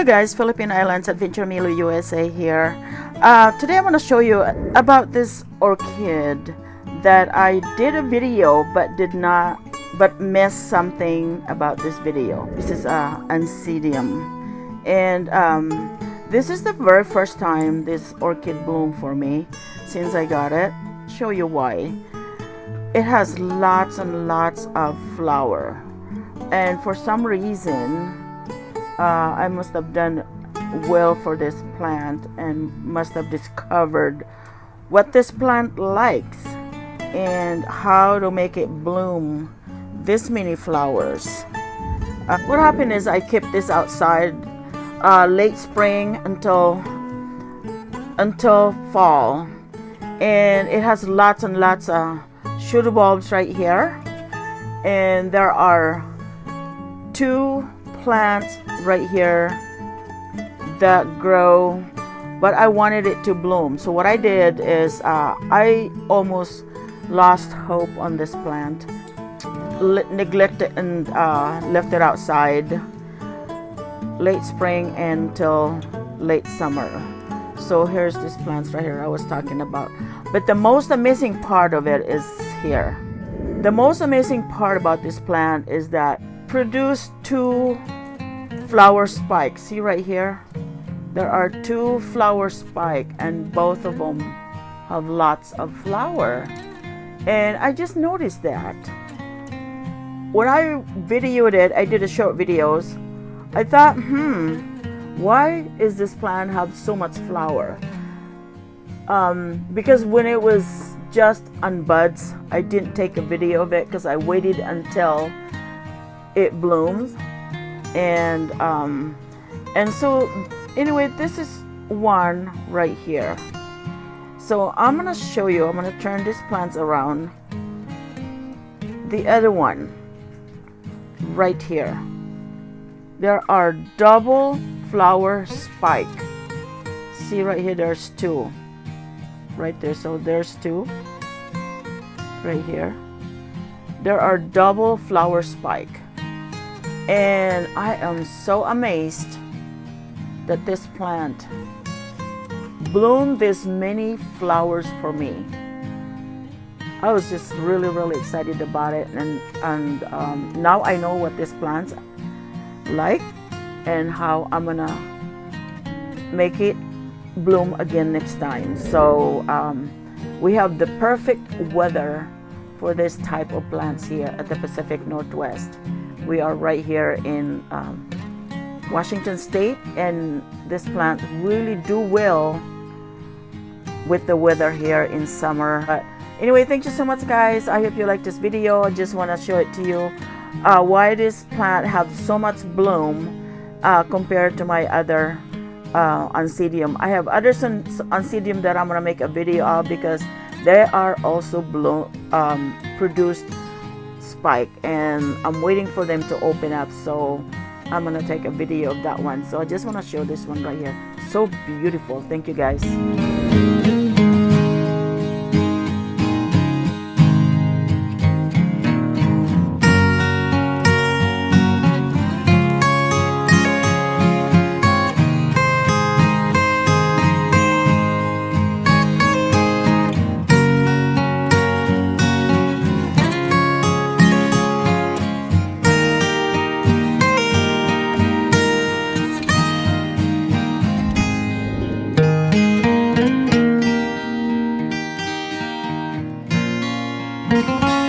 guys, Philippine Islands Adventure Milo USA here. Today I'm going to show you about this orchid that I did a video but missed something about this video. This is Oncidium, and this is the very first time this orchid bloomed for me since I got it. Show you why. It has lots and lots of flower, and for some reason I must have done well for this plant and must have discovered what this plant likes and how to make it bloom this many flowers. What happened is I kept this outside late spring until fall, and it has lots and lots of shoot bulbs right here, and there are two plants right here that grow, but I wanted it to bloom. So what I did is I almost lost hope on this plant, neglected and left it outside late spring until late summer. So here's these plants right here I was talking about. But the most amazing part of it is here. The most amazing part about this plant is that produced two flower spikes. See right here, there are two flower spikes, and both of them have lots of flower. And I just noticed that when I videoed it, I did a short videos. I thought, why is this plant have so much flower? Because when it was just on buds, I didn't take a video of it because I waited until it blooms. And so anyway, this is one right here. So I'm gonna show you, I'm gonna turn these plants around. The other one right here, there are double flower spike. See right here, there's two right there. So there's two right here. There are double flower spike. And I am so amazed that this plant bloomed this many flowers for me. I was just really excited about it, and now I know what this plant's like and how I'm gonna make it bloom again next time. So we have the perfect weather for this type of plants here at the Pacific Northwest. We are right here in Washington State, and this plant really do well with the weather here in summer. But anyway, thank you so much, guys. I hope you like this video. I just want to show it to you why this plant have so much bloom compared to my other Oncidium. I have other Oncidium that I'm gonna make a video of because they are also produced spike, and I'm waiting for them to open up, so I'm gonna take a video of that one. So I just want to show this one right here. So beautiful. Thank you, guys. Thank you.